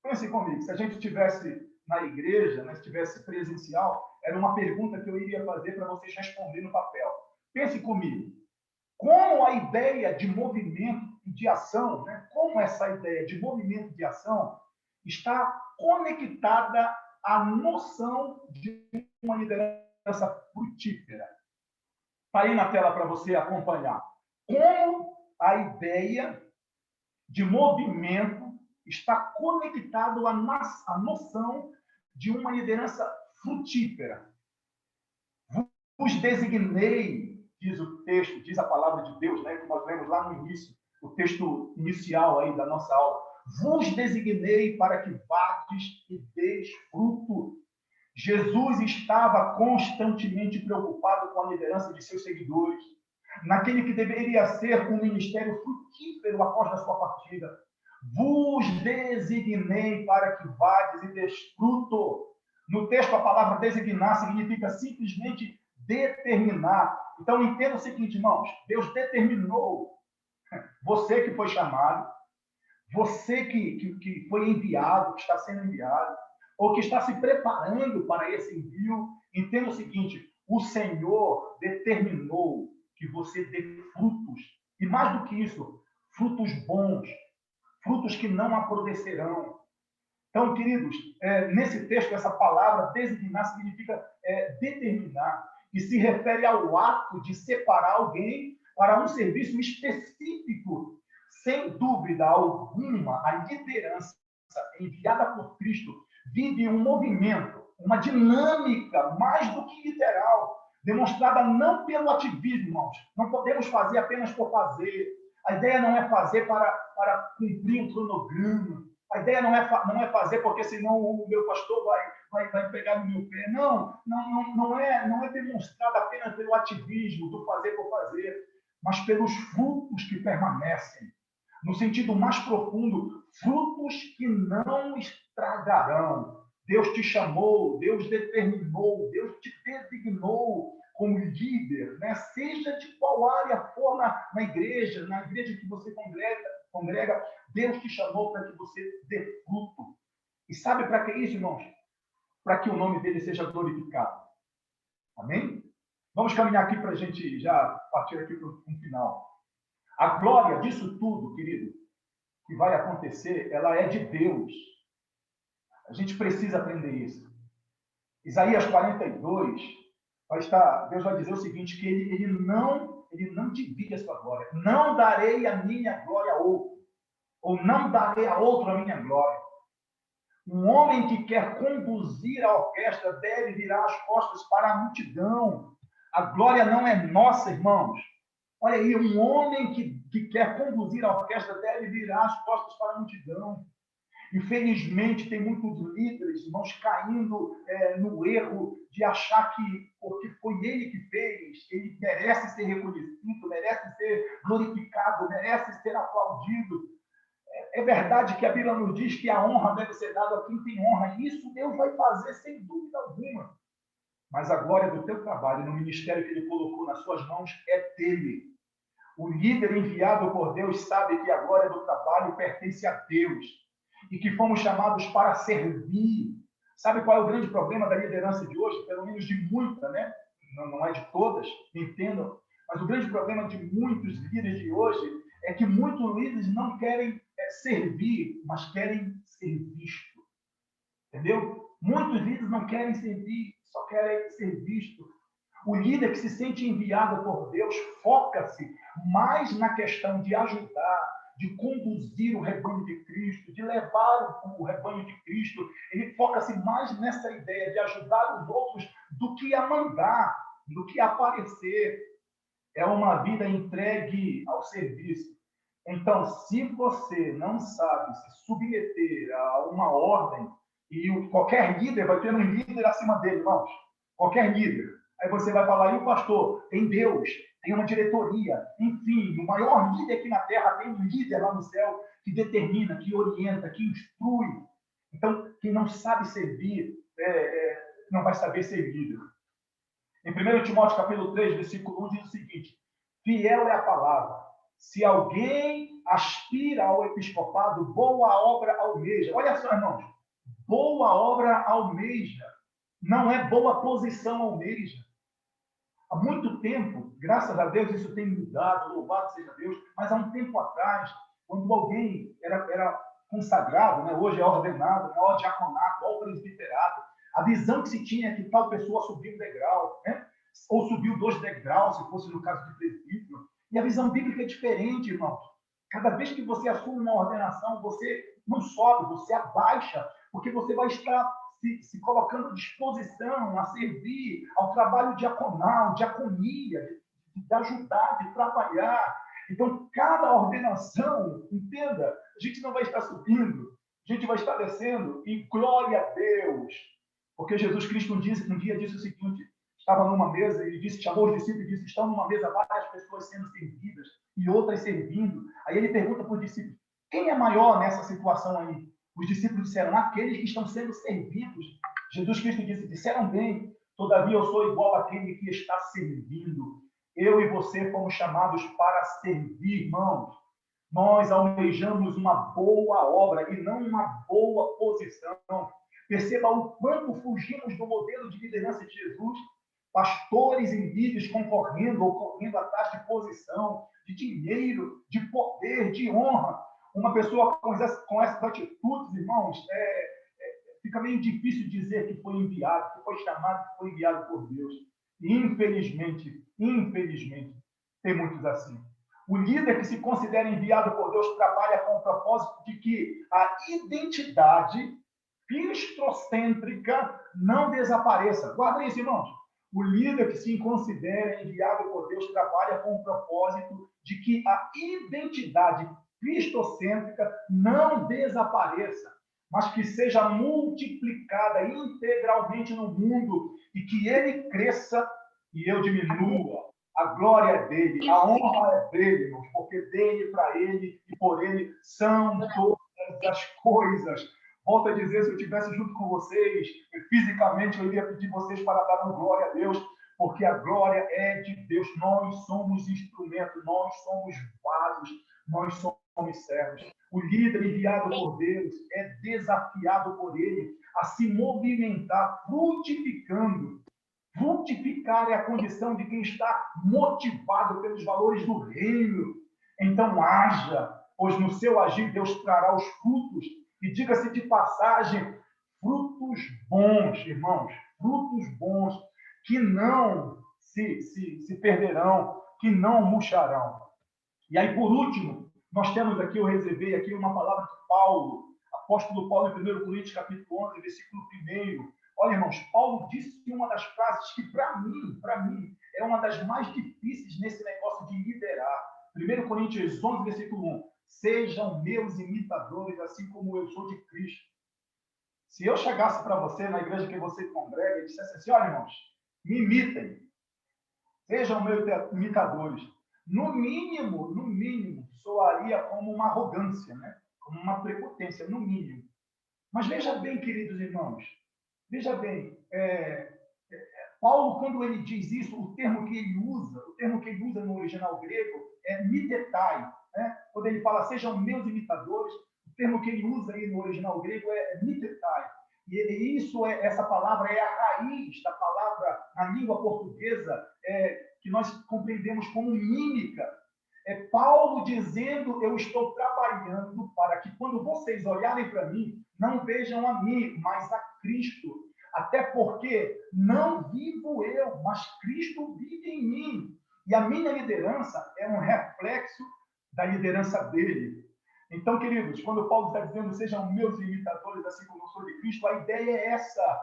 Speaker 3: Pense comigo. Se a gente estivesse na igreja, né, se estivesse presencial, era uma pergunta que eu iria fazer para vocês responderem no papel. Pense comigo. Como a ideia de movimento e de ação, né, como essa ideia de movimento e de ação está conectada à noção de uma liderança frutífera. Está aí na tela para você acompanhar. Como a ideia de movimento está conectado à noção de uma liderança frutífera. Vos designei, diz o texto, diz a palavra de Deus, né, que nós lemos lá no início, o texto inicial aí da nossa aula. Vos designei para que vades e deis fruto. Jesus estava constantemente preocupado com a liderança de seus seguidores, naquele que deveria ser um ministério frutífero após a sua partida. Vos designei para que vades e deis fruto. No texto, a palavra designar significa simplesmente determinar. Então, entenda o seguinte, irmãos: Deus determinou você que foi chamado, você que foi enviado, que está sendo enviado, ou que está se preparando para esse envio. Entenda o seguinte: o Senhor determinou que você dê frutos. E mais do que isso, frutos bons, frutos que não apodrecerão. Então, queridos, nesse texto, essa palavra designar significa determinar, e se refere ao ato de separar alguém para um serviço específico. Sem dúvida alguma, a liderança enviada por Cristo vive um movimento, uma dinâmica mais do que literal, demonstrada não pelo ativismo, irmãos. Não podemos fazer apenas por fazer. A ideia não é fazer para cumprir um cronograma. A ideia não é fazer porque senão o meu pastor vai pegar no meu pé. Não é demonstrada apenas pelo ativismo, do fazer por fazer. mas pelos frutos que permanecem. No sentido mais profundo, frutos que não estragarão. Deus te chamou, Deus determinou, Deus te designou como líder, né? Seja de qual área for na igreja que você congrega, Deus te chamou para que você dê fruto. E sabe para que isso, irmãos? Para que o nome dele seja glorificado. Amém? Vamos caminhar aqui para a gente já partir aqui para um final. A glória disso tudo, querido, que vai acontecer, ela é de Deus. A gente precisa aprender isso. Isaías 42, Deus vai dizer o seguinte, que ele não divide a sua glória. Não darei a minha glória a outro, ou não darei a outro a minha glória. Um homem que quer conduzir a orquestra deve virar as costas para a multidão. A glória não é nossa, irmãos. Olha aí, um homem que quer conduzir a orquestra deve virar as costas para a multidão. Infelizmente, tem muitos líderes, irmãos, caindo no erro de achar que, porque foi ele que fez, ele merece ser reconhecido, merece ser glorificado, merece ser aplaudido. É verdade que a Bíblia nos diz que a honra deve ser dada a quem tem honra. E isso Deus vai fazer sem dúvida alguma. Mas a glória do teu trabalho, no ministério que ele colocou nas suas mãos, é dele. O líder enviado por Deus sabe que a glória do trabalho pertence a Deus e que fomos chamados para servir. Sabe qual é o grande problema da liderança de hoje? Pelo menos de muita, né? Não é de todas, entendam. Mas o grande problema de muitos líderes de hoje é que muitos líderes não querem servir, mas querem ser visto. Entendeu? Muitos líderes não querem servir, só querem ser visto. O líder que se sente enviado por Deus foca-se mais na questão de ajudar, de conduzir o rebanho de Cristo, de levar o rebanho de Cristo. Ele foca-se mais nessa ideia de ajudar os outros do que a mandar, do que aparecer. É uma vida entregue ao serviço. Então, se você não sabe se submeter a uma ordem, e qualquer líder vai ter um líder acima dele, irmãos. Qualquer líder. Aí você vai falar, e o pastor? Tem Deus, tem uma diretoria. Enfim, o maior líder aqui na Terra tem um líder lá no céu que determina, que orienta, que instrui. Então, quem não sabe servir, não vai saber ser líder. Em 1 Timóteo, capítulo 3, versículo 1, diz o seguinte, fiel é a palavra. Se alguém aspira ao episcopado, boa obra almeja. Olha só, irmãos. Boa obra almeja. Não é boa posição almeja. Há muito tempo, graças a Deus, isso tem mudado, louvado seja Deus, mas há um tempo atrás, quando alguém era consagrado, né, hoje é ordenado, né, ó diaconato, ó presbiterato, a visão que se tinha é que tal pessoa subiu um degrau, né, ou subiu 2 degraus, se fosse no caso de presbítero. E a visão bíblica é diferente, irmãos. Cada vez que você assume uma ordenação, você não sobe, você abaixa, porque você vai estar se colocando à disposição a servir ao trabalho diaconal, diaconia, de ajudar, de trabalhar. Então, cada ordenação, entenda, a gente não vai estar subindo, a gente vai estar descendo, e glória a Deus. Porque Jesus Cristo um dia disse o seguinte, estava numa mesa e chamou os discípulos e disse, estão numa mesa várias pessoas sendo servidas e outras servindo. Aí ele pergunta para os discípulos, quem é maior nessa situação aí? Os discípulos disseram, aqueles que estão sendo servidos. Jesus Cristo disse, disseram bem, todavia eu sou igual àquele que está servindo. Eu e você fomos chamados para servir, irmãos. Nós almejamos uma boa obra e não uma boa posição. Perceba o quanto fugimos do modelo de liderança de Jesus. Pastores e líderes concorrendo atrás de posição, de dinheiro, de poder, de honra. Uma pessoa com essas atitudes, irmãos, fica meio difícil dizer que foi enviado, que foi chamado, que foi enviado por Deus. E, infelizmente, tem muitos assim. O líder que se considera enviado por Deus trabalha com o propósito de que a identidade cristocêntrica não desapareça. Guarda isso, irmãos. O líder que se considera enviado por Deus trabalha com o propósito de que a identidade cristocêntrica não desapareça, mas que seja multiplicada integralmente no mundo e que ele cresça e eu diminua. A glória é dele, a honra é dele, irmãos, porque dele, para ele e por ele são todas as coisas. Volto a dizer, se eu estivesse junto com vocês, fisicamente, eu iria pedir vocês para dar uma glória a Deus, porque a glória é de Deus. Nós somos instrumentos, nós somos vasos, nós somos servos. O líder enviado por Deus é desafiado por ele a se movimentar, frutificando. Frutificar é a condição de quem está motivado pelos valores do reino. Então haja, pois no seu agir Deus trará os frutos. E diga-se de passagem, frutos bons, irmãos, frutos bons, que não se perderão, que não murcharão. E aí, por último, nós temos aqui, eu reservei aqui uma palavra de Paulo, apóstolo Paulo em 1 Coríntios, capítulo 11, versículo 1. Olha, irmãos, Paulo disse uma das frases que, para mim, é uma das mais difíceis nesse negócio de liderar. 1 Coríntios 11, versículo 1. Sejam meus imitadores, assim como eu sou de Cristo. Se eu chegasse para você, na igreja que você congrega, e dissesse assim, olha, irmãos, me imitem. Sejam meus imitadores. No mínimo, soaria como uma arrogância, né? Como uma prepotência, no mínimo. Mas veja bem, queridos irmãos, veja bem, Paulo, quando ele diz isso, o termo que ele usa no original grego é mitetai, né? Quando ele fala, sejam meus imitadores, o termo que ele usa aí no original grego é mitetai. E isso essa palavra é a raiz da palavra na língua portuguesa que nós compreendemos como mímica. É Paulo dizendo, eu estou trabalhando para que quando vocês olharem para mim, não vejam a mim, mas a Cristo. Até porque não vivo eu, mas Cristo vive em mim. E a minha liderança é um reflexo da liderança dele. Então, queridos, quando Paulo está dizendo, sejam meus imitadores, assim como eu sou de Cristo, a ideia é essa.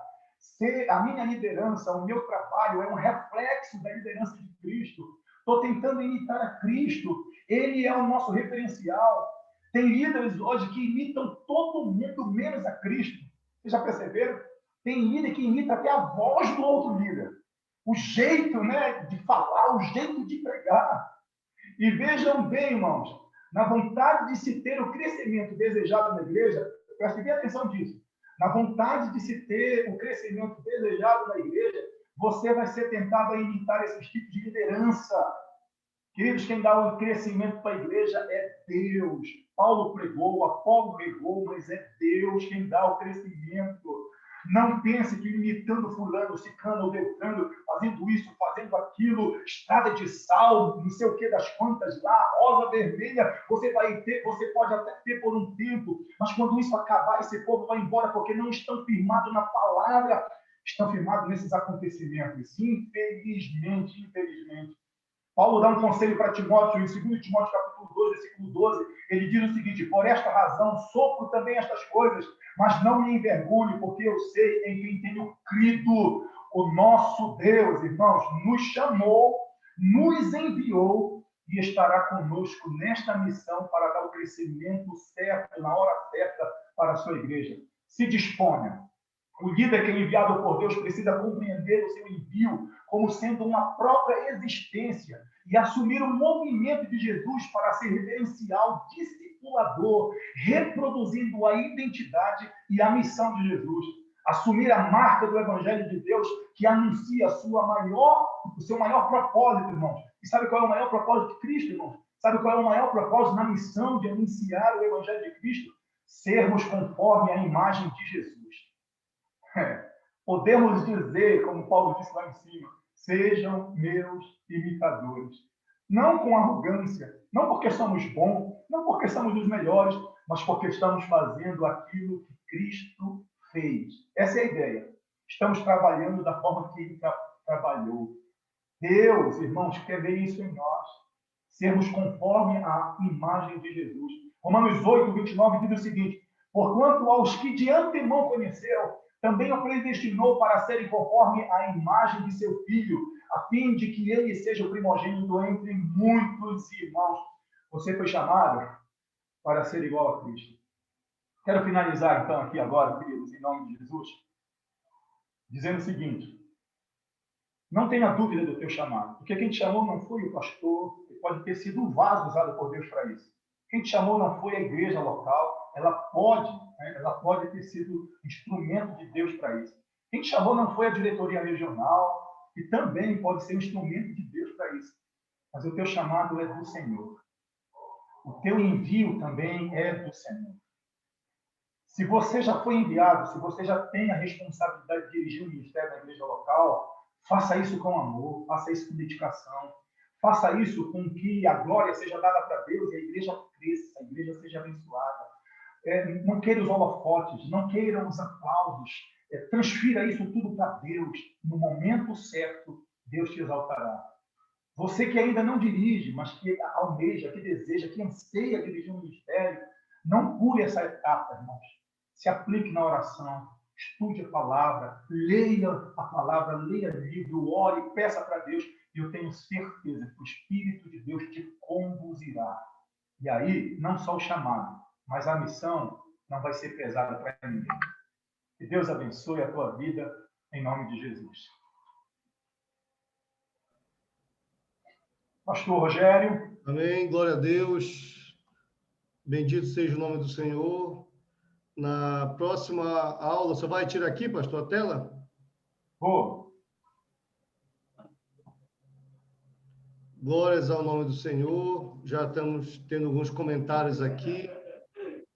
Speaker 3: A minha liderança, o meu trabalho é um reflexo da liderança de Cristo. Estou tentando imitar a Cristo. Ele é o nosso referencial. Tem líderes hoje que imitam todo mundo, menos a Cristo. Vocês já perceberam? Tem líder que imita até a voz do outro líder. O jeito, né, de falar, o jeito de pregar. E vejam bem, irmãos, na vontade de se ter o crescimento desejado na igreja, preste bem atenção disso. Na vontade de se ter o crescimento desejado na igreja, você vai ser tentado a imitar esses tipos de liderança. Queridos, quem dá o crescimento para a igreja é Deus. Paulo pregou, Apolo pregou, mas é Deus quem dá o crescimento. Não pense que imitando fulano, ciclano ou beltrano, fazendo isso, fazendo aquilo, estrada de sal, não sei o que das quantas lá, rosa, vermelha, você pode até ter por um tempo, mas quando isso acabar, esse povo vai embora porque não estão firmados na palavra, estão firmados nesses acontecimentos. Infelizmente. Paulo dá um conselho para Timóteo, em 2 Timóteo capítulo 2, versículo 12, ele diz o seguinte, por esta razão sofro também estas coisas, mas não me envergonho, porque eu sei em quem tenho crido. O nosso Deus, irmãos, nos chamou, nos enviou e estará conosco nesta missão para dar o crescimento certo, na hora certa, para a sua igreja. Se disponha. O líder que é enviado por Deus precisa compreender o seu envio como sendo uma própria existência e assumir o movimento de Jesus para ser referencial, discipulador, reproduzindo a identidade e a missão de Jesus. Assumir a marca do Evangelho de Deus que anuncia o seu maior propósito, irmãos. E sabe qual é o maior propósito de Cristo, irmãos? Sabe qual é o maior propósito na missão de anunciar o Evangelho de Cristo? Sermos conforme a imagem de Jesus. Podemos dizer, como Paulo disse lá em cima, sejam meus imitadores. Não com arrogância, não porque somos bons, não porque somos os melhores, mas porque estamos fazendo aquilo que Cristo fez. Essa é a ideia. Estamos trabalhando da forma que Ele trabalhou. Deus, irmãos, quer ver isso em nós. Sermos conforme a imagem de Jesus. Romanos 8, 29 diz o seguinte, porquanto aos que de antemão conheceram, também o predestinou para serem conforme a imagem de seu Filho, a fim de que ele seja o primogênito entre muitos irmãos. Você foi chamado para ser igual a Cristo. Quero finalizar, então, aqui agora, queridos, em nome de Jesus, dizendo o seguinte, Não tenha dúvida do teu chamado, porque quem te chamou não foi o pastor, que pode ter sido um vaso usado por Deus para isso. Quem te chamou não foi a igreja local, ela pode ter sido instrumento de Deus para isso. Quem te chamou não foi a diretoria regional, que também pode ser um instrumento de Deus para isso. Mas o teu chamado é do Senhor. O teu envio também é do Senhor. Se você já foi enviado, se você já tem a responsabilidade de dirigir o ministério da igreja local, faça isso com amor, faça isso com dedicação, faça isso com que a glória seja dada para Deus e a igreja cresça, a igreja seja abençoada. Não queira os holofotes, não queira os aplausos, transfira isso tudo para Deus. No momento certo, Deus te exaltará. Você que ainda não dirige, mas que almeja, que deseja, que anseia dirigir um ministério, não pule essa etapa, irmãos. Se aplique na oração, estude a palavra, leia a palavra, leia livro, ore, peça para Deus. E eu tenho certeza que o Espírito de Deus te conduzirá. E aí, não só o chamado, mas a missão não vai ser pesada para ninguém. Que Deus abençoe a tua vida, em nome de Jesus. Pastor Rogério.
Speaker 2: Amém, glória a Deus. Bendito seja o nome do Senhor. Na próxima aula, você vai tirar aqui, pastor, a tela?
Speaker 3: Vou.
Speaker 2: Glórias ao nome do Senhor. Já estamos tendo alguns comentários aqui.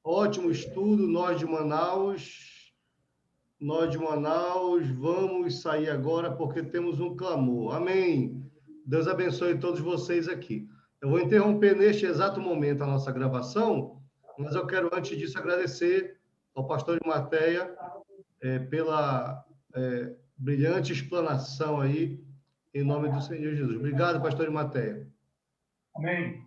Speaker 2: Ótimo estudo, nós de Manaus. Nós de Manaus, vamos sair agora porque temos um clamor. Amém. Deus abençoe todos vocês aqui. Eu vou interromper neste exato momento a nossa gravação, mas eu quero, antes disso, agradecer ao pastor de Mateia pela brilhante explanação aí, em nome do Senhor Jesus. Obrigado, pastor de Mateia.
Speaker 3: Amém.